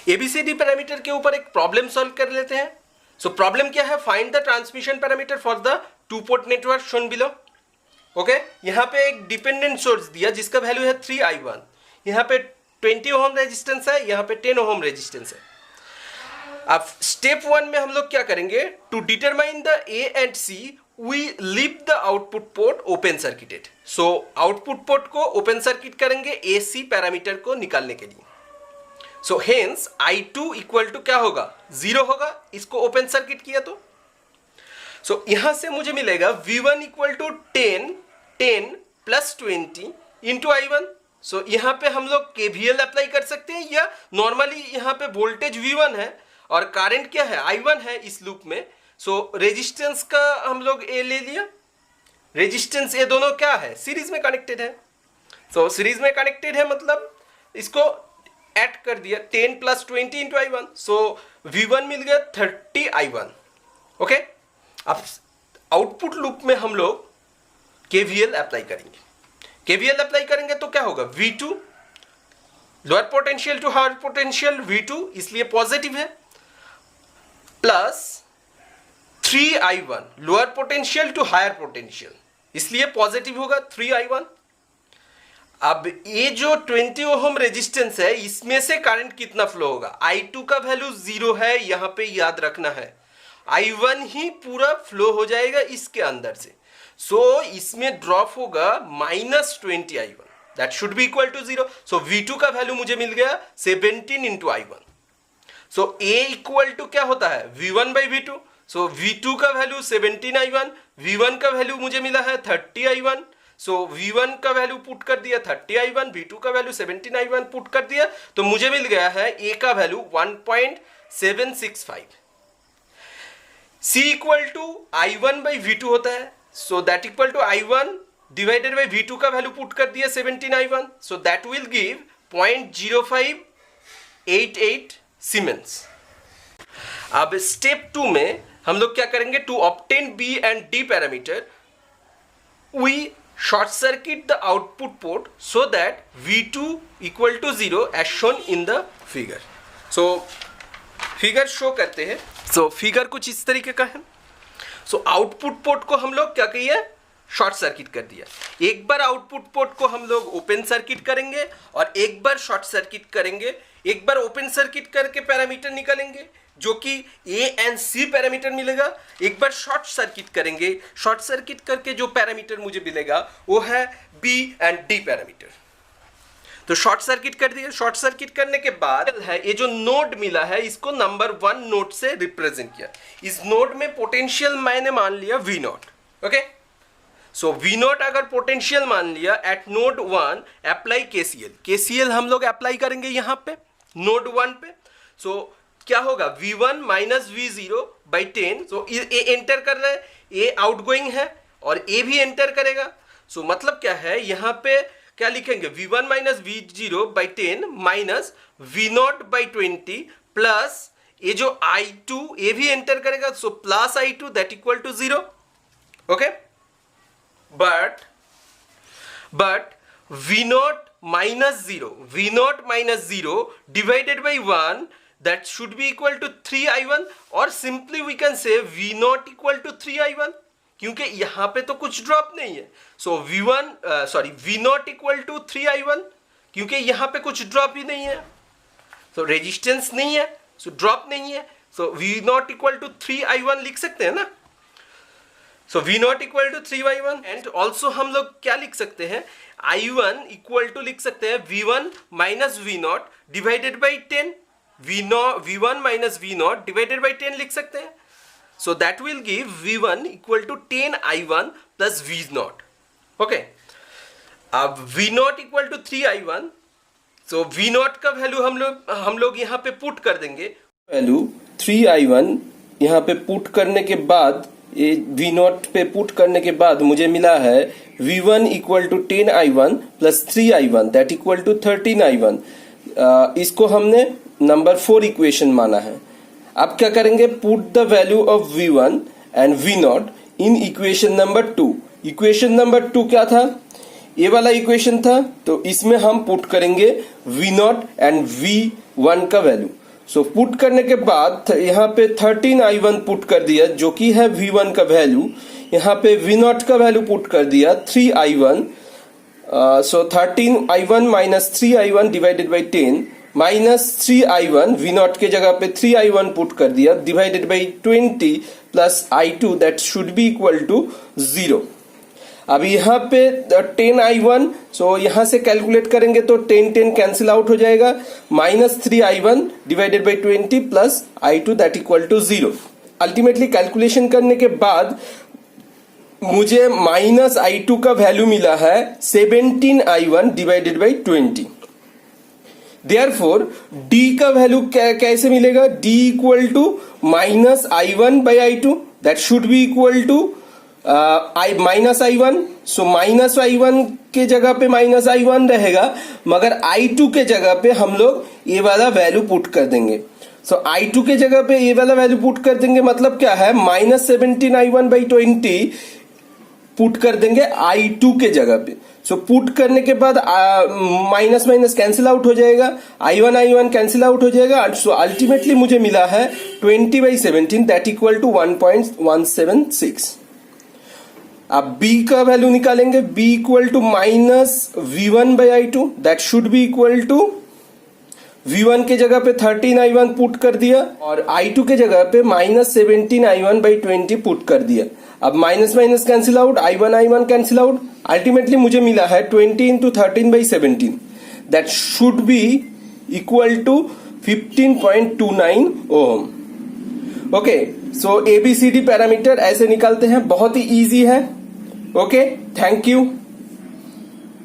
ABCD parameter के ऊपर एक प्रॉब्लम सॉल्व कर लेते हैं। सो प्रॉब्लम क्या है, find the transmission parameter for the two port network shown below. Okay, यहाँ पे एक डिपेंडेंट सोर्स दिया जिसका वैल्यू है 3i1, यहाँ पे 20 ओम रेजिस्टेंस है, यहाँ पे 10 ओम रेजिस्टेंस है। अब स्टेप 1 में हम लोग क्या करेंगे, to determine the A and C we leave the output port open circuited. So output port को ओपन सर्किट करेंगे ए सी पैरामीटर को निकालने के लिए। So hence I2 equal to क्या होगा, 0 होगा, इसको ओपन सर्किट किया तो। सो यहां से मुझे मिलेगा V1 equal to 10 plus 20 into I1। So यहाँ पे हम लोग KVL अप्लाई कर सकते हैं, या नॉर्मली यहाँ पे वोल्टेज V1 है और करंट क्या है, I1 है इस लूप में। सो रेजिस्टेंस का हम लोग ए ले लिया, रेजिस्टेंस ये दोनों क्या है, सीरीज में कनेक्टेड है। सो सीरीज में कनेक्टेड है मतलब इसको ऐड कर दिया, 10 प्लस 20 इंटू I1। सो V1 मिल गया 30 I1। ओके, अब आउटपुट लूप में हम लोग KVL अप्लाई करेंगे। KVL अप्लाई करेंगे तो क्या होगा, V2 lower potential to higher potential V2 इसलिए पॉजिटिव है, plus 3i1 lower potential to higher potential इसलिए पॉजिटिव होगा 3i1। अब ये जो 20 ओम रेजिस्टेंस है इसमें से करंट कितना फ्लो होगा, I2 का वैल्यू 0 है, यहां पे याद रखना है। I1 ही पूरा फ्लो हो जाएगा इसके अंदर से। सो इसमें ड्रॉप होगा -20 I1, that should be equal to 0। So V2 का वैल्यू मुझे मिल गया 17 into I1। So A equal to क्या होता है, V1 by V2। So V2 का वैल्यू 17 I1, V1 का वैल्यू मुझे मिला है 30 I1। सो V1 का वैल्यू पुट कर दिया 30 I1, V2 का वैल्यू 17 I1 पुट कर दिया तो मुझे मिल गया है A का value 1.765। C equal to I1 by V2 होता है। So that equal to I1 divided by V2 का वैल्यू पुट कर दिया 17 I1। So that will give 0.0588 siemens. अब स्टेप 2 में हम लोग क्या करेंगे, to obtain B and D parameter we short circuit the output port so that V2 equal to 0 as shown in the figure. So figure show करते हैं। So figure कुछ इस तरीके का है। सो आउटपुट पोर्ट को हम लोग क्या कहिए, शॉर्ट सर्किट कर दिया। एक बार आउटपुट पोर्ट को हम लोग ओपन सर्किट करेंगे और एक बार शॉर्ट सर्किट करेंगे। एक बार ओपन सर्किट करके पैरामीटर निकालेंगे जो कि ए एंड सी पैरामीटर मिलेगा। एक बार शॉर्ट सर्किट करेंगे, शॉर्ट सर्किट करके जो पैरामीटर मुझे मिलेगा वो है बी एंड डी पैरामीटर। तो शॉर्ट सर्किट कर दिया। शॉर्ट सर्किट करने के बाद है ये जो नोड मिला है इसको नंबर 1 नोड से रिप्रेजेंट किया। इस नोड में पोटेंशियल मैंने मान लिया V0। ओके, सो V0 अगर पोटेंशियल मान लिया एट नोड 1 अप्लाई KCL हम लोग अप्लाई करेंगे यहाँ पे नोड 1 पे। सो क्या होगा, V1 minus V0 by 10। So A enter कर रहा है, ए आउटगोइंग है और ए भी एंटर करेगा। सो मतलब क्या है, यहाँ पे क्या लिखेंगे, V1 minus V0 by 10 minus V0 by 20 plus ये जो I2 ये भी एंटर करेगा। So plus I2 that equal to 0। Okay, but V0 minus 0 divided by 1 that should be equal to 3i1 और simply we can say V0 equal to 3i1 क्योंकि यहाँ पे तो कुछ ड्रॉप नहीं है। सो V0 equal to 3i1 क्योंकि यहाँ पे कुछ ड्रॉप ही नहीं है। सो रेजिस्टेंस नहीं है, सो ड्रॉप नहीं है। सो V0 equal to 3i1 लिख सकते हैं ना। सो V0 equal to 3i1 and also हम लोग क्या लिख सकते हैं, I1 equal to लिख सकते हैं V1 minus V0 divided by 10। V1 minus V0 divided by 10 लिख सकते हैं। So that will give V1 equal to 10i1 plus V0। Okay, अब V0 equal to 3i1। So V0 का वैल्यू हम लोग यहाँ पे पुट कर देंगे। वैल्यू 3i1 यहाँ पे पुट करने के बाद, ये V0 पे पुट करने के बाद मुझे मिला है V1 equal to 10i1 plus 3i1 that equal to 13i1। इसको हमने नंबर 4 इक्वेशन माना है। अब क्या करेंगे, put the value of V1 and V0 in equation number 2। Equation number 2 क्या था, ये वाला इक्वेशन था, तो इसमें हम पुट करेंगे V0 एंड V1 का वैल्यू। सो पुट करने के बाद यहाँ पे 13i1 पुट कर दिया जो कि है V1 का वैल्यू, यहाँ पे V0 का वैल्यू पुट कर दिया 3i1, so 13i1 minus 3i1 divided by 10 minus 3i1, V0 के जगह पे 3i1 पुट कर दिया divided by 20 plus i2 that should be equal to 0। अब यहाँ पे 10i1, सो यहाँ से कैलकुलेट करेंगे तो 10 कैंसिल आउट हो जाएगा, minus 3i1 divided by 20 plus i2 that equal to 0। Ultimately calculation करने के बाद मुझे माइनस i2 का वैल्यू मिला है 17i1 divided by 20। Therefore d का वैल्यू कैसे मिलेगा, d equal to minus i1 by i2 that should be equal to minus i1। So minus i1 के जगह पे माइनस i1 रहेगा, मगर i2 के जगह पे हम लोग ये वाला वैल्यू पुट कर देंगे। सो i2 के जगह पे ये वाला वैल्यू पुट कर देंगे, मतलब क्या है, माइनस 17i1 बाई 20 पुट कर देंगे i2 के जगह पे। सो पुट करने के बाद माइनस माइनस कैंसिल आउट हो जाएगा, i1 कैंसिल आउट हो जाएगा। सो अल्टीमेटली मुझे मिला है 20 बाई 17 दैट इक्वल टू 1.176। अब b का वैल्यू निकालेंगे, b equal to minus V1 by i2 that should be equal to V1 के जगह पे 13i1 पुट कर दिया और i2 के जगह पे माइनस 17i1 बाई 20 पुट कर दिया। अब minus minus cancel out, i1 cancel out, ultimately मुझे मिला है 20 into 13 by 17 that should be equal to 15.29 ohm. Okay, so ABCD parameter ऐसे निकालते हैं, बहुत ही इजी है। Okay, thank you.